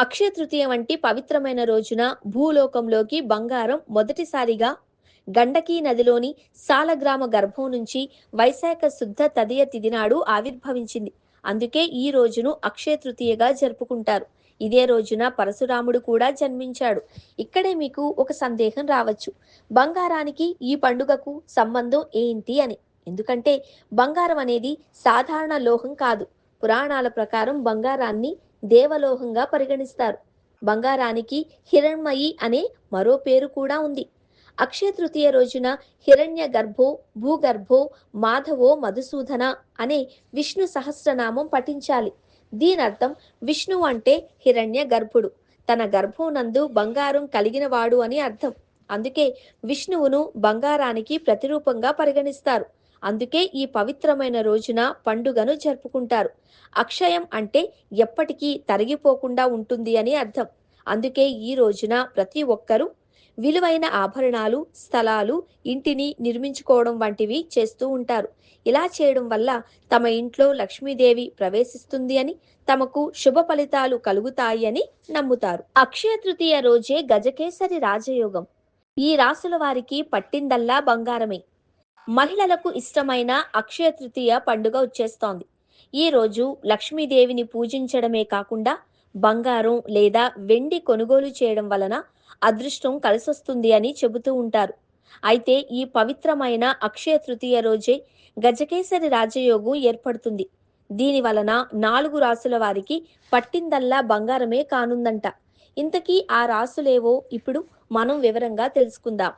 అక్షయ తృతీయ వంటి పవిత్రమైన రోజున భూలోకంలోకి బంగారం మొదటిసారిగా గండకీ నదిలోని సాలగ్రామ గర్భం నుంచి వైశాఖ శుద్ధ తదియ తిథి నాడు ఆవిర్భవించింది. అందుకే ఈ రోజును అక్షయ తృతీయగా జరుపుకుంటారు. ఇదే రోజున పరశురాముడు కూడా జన్మించాడు. ఇక్కడే మీకు ఒక సందేహం రావచ్చు, బంగారానికి ఈ పండుగకు సంబంధం ఏంటి అని. ఎందుకంటే బంగారం అనేది సాధారణ లోహం కాదు. పురాణాల ప్రకారం బంగారాన్ని దేవలోహంగా పరిగణిస్తారు. బంగారానికి హిరణ్మయి అనే మరో పేరు కూడా ఉంది. అక్షయ తృతీయ రోజున హిరణ్య గర్భో భూగర్భో మాధవో మధుసూదన అనే విష్ణు సహస్రనామం పఠించాలి. దీనర్థం విష్ణువు అంటే హిరణ్య గర్భుడు, తన గర్భోనందు బంగారం కలిగినవాడు అని అర్థం. అందుకే విష్ణువును బంగారానికి ప్రతిరూపంగా పరిగణిస్తారు. అందుకే ఈ పవిత్రమైన రోజున పండుగను జరుపుకుంటారు. అక్షయం అంటే ఎప్పటికీ తరిగిపోకుండా ఉంటుంది అని అర్థం. అందుకే ఈ రోజున ప్రతి ఒక్కరూ విలువైన ఆభరణాలు, స్థలాలు, ఇంటిని నిర్మించుకోవడం వంటివి చేస్తూ ఉంటారు. ఇలా చేయడం వల్ల తమ ఇంట్లో లక్ష్మీదేవి ప్రవేశిస్తుంది అని, తమకు శుభ ఫలితాలు కలుగుతాయి అని నమ్ముతారు. అక్షయ తృతీయ రోజే గజకేసరి రాజయోగం. ఈ రాసుల వారికి పట్టిందల్లా బంగారమే. మహిళలకు ఇష్టమైన అక్షయ తృతీయ పండుగ వచ్చేస్తోంది. ఈ రోజు లక్ష్మీదేవిని పూజించడమే కాకుండా బంగారం లేదా వెండి కొనుగోలు చేయడం వలన అదృష్టం కలిసొస్తుంది అని చెబుతూ ఉంటారు. అయితే ఈ పవిత్రమైన అక్షయ తృతీయ రోజే గజకేసరి రాజయోగం ఏర్పడుతుంది. దీని వలన 4 రాసుల వారికి పట్టిందల్లా బంగారమే కానుందంట. ఇంతకీ ఆ రాసులేవో ఇప్పుడు మనం వివరంగా తెలుసుకుందాం.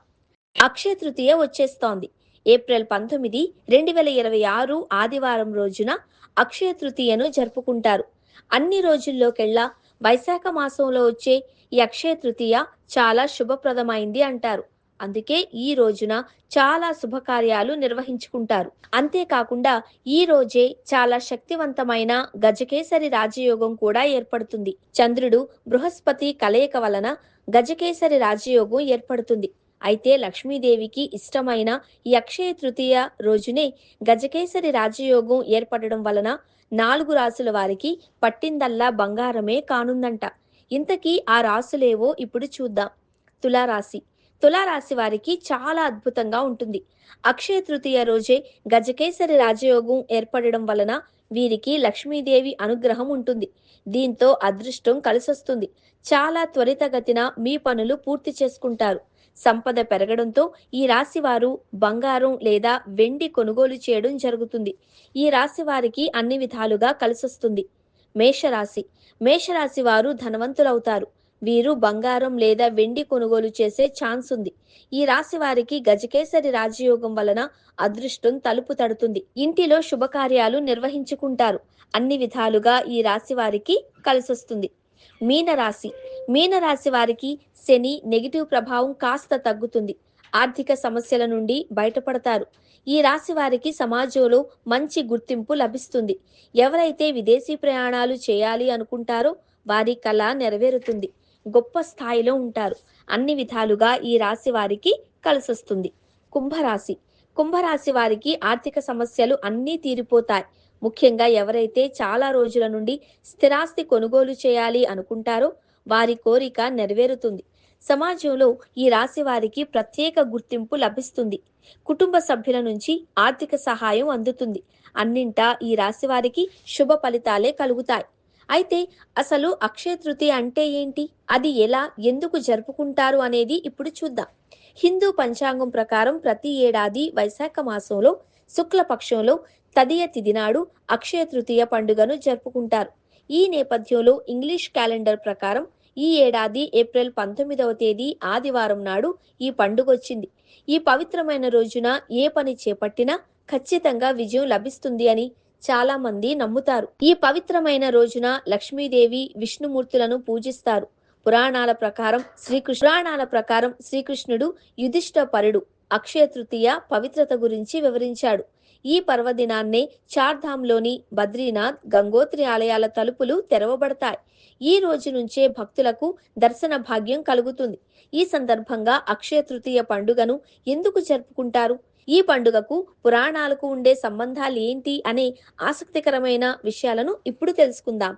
అక్షయ తృతీయ వచ్చేస్తోంది. ఏప్రిల్ 19, 2026 ఆదివారం రోజున అక్షయ తృతీయను జరుపుకుంటారు. అన్ని రోజుల్లోకెల్లా వైశాఖ మాసంలో వచ్చే ఈ అక్షయ తృతీయ చాలా శుభప్రదమైంది అంటారు. అందుకే ఈ రోజున చాలా శుభకార్యాలు నిర్వహించుకుంటారు. అంతేకాకుండా ఈ రోజే చాలా శక్తివంతమైన గజకేసరి రాజయోగం కూడా ఏర్పడుతుంది. చంద్రుడు బృహస్పతి కలయిక వలన గజకేసరి రాజయోగం ఏర్పడుతుంది. అయితే లక్ష్మీదేవికి ఇష్టమైన ఈ అక్షయ తృతీయ రోజునే గజకేసరి రాజయోగం ఏర్పడడం వలన 4 రాసుల వారికి పట్టిందల్లా బంగారమే కానుందంట. ఇంతకీ ఆ రాసులేవో ఇప్పుడు చూద్దాం. తులారాశి. తులారాశి వారికి చాలా అద్భుతంగా ఉంటుంది. అక్షయ తృతీయ రోజే గజకేసరి రాజయోగం ఏర్పడడం వలన వీరికి లక్ష్మీదేవి అనుగ్రహం ఉంటుంది. దీంతో అదృష్టం కలిసొస్తుంది. చాలా త్వరితగతిన మీ పనులు పూర్తి చేసుకుంటారు. సంపద పెరగడంతో ఈ రాశి వారు బంగారం లేదా వెండి కొనుగోలు చేయడం జరుగుతుంది. ఈ రాశి వారికి అన్ని విధాలుగా కలిసొస్తుంది. మేషరాశి. మేషరాశి వారు ధనవంతులవుతారు. వీరు బంగారం లేదా వెండి కొనుగోలు చేసే ఛాన్స్ ఉంది. ఈ రాశి వారికి గజకేసరి రాజయోగం వలన అదృష్టం తలుపు తడుతుంది. ఇంటిలో శుభకార్యాలు నిర్వహించుకుంటారు. అన్ని విధాలుగా ఈ రాశి వారికి కలిసొస్తుంది. మీనరాశి. మీనరాశి వారికి శని నెగిటివ్ ప్రభావం కాస్త తగ్గుతుంది. ఆర్థిక సమస్యల నుండి బయటపడతారు. ఈ రాశి వారికి సమాజంలో మంచి గుర్తింపు లభిస్తుంది. ఎవరైతే విదేశీ ప్రయాణాలు చేయాలి అనుకుంటారో వారి కళ నెరవేరుతుంది. గొప్ప స్థాయిలో ఉంటారు. అన్ని విధాలుగా ఈ రాశి వారికి కలిసొస్తుంది. కుంభరాశి. కుంభరాశి వారికి ఆర్థిక సమస్యలు అన్నీ తీరిపోతాయి. ముఖ్యంగా ఎవరైతే చాలా రోజుల నుండి స్థిరాస్తి కొనుగోలు చేయాలి అనుకుంటారో వారి కోరిక నెరవేరుతుంది. సమాజంలో ఈ రాశి వారికి ప్రత్యేక గుర్తింపు లభిస్తుంది. కుటుంబ సభ్యుల నుంచి ఆర్థిక సహాయం అందుతుంది. అన్నింటా ఈ రాశి వారికి శుభ ఫలితాలే కలుగుతాయి. అయితే అసలు అక్షయ తృతీయ అంటే ఏంటి, అది ఎలా, ఎందుకు జరుపుకుంటారు అనేది ఇప్పుడు చూద్దాం. హిందూ పంచాంగం ప్రకారం ప్రతి ఏడాది వైశాఖ మాసంలో శుక్లపక్షంలో తదియ తిథి నాడు అక్షయ తృతీయ పండుగను జరుపుకుంటారు. ఈ నేపథ్యంలో ఇంగ్లీష్ క్యాలెండర్ ప్రకారం ఈ ఏడాది ఏప్రిల్ 19వ తేదీ ఆదివారం నాడు ఈ పండుగ వచ్చింది. ఈ పవిత్రమైన రోజున ఏ పని చేపట్టినా ఖచ్చితంగా విజయం లభిస్తుంది అని చాలా మంది నమ్ముతారు. ఈ పవిత్రమైన రోజున లక్ష్మీదేవి, విష్ణుమూర్తులను పూజిస్తారు. పురాణాల ప్రకారం శ్రీకృష్ణుడు యుధిష్ఠ పరుడు అక్షయ తృతీయ పవిత్రత గురించి వివరించాడు. ఈ పర్వదినాన్నే చార్ధామ్లోని బద్రీనాథ్, గంగోత్రి ఆలయాల తలుపులు తెరవబడతాయి. ఈ రోజు నుంచే భక్తులకు దర్శన భాగ్యం కలుగుతుంది. ఈ సందర్భంగా అక్షయ తృతీయ పండుగను ఎందుకు జరుపుకుంటారు, ఈ పండుగకు పురాణాలకు ఉండే సంబంధాలు ఏంటి అనే ఆసక్తికరమైన విషయాలను ఇప్పుడు తెలుసుకుందాం.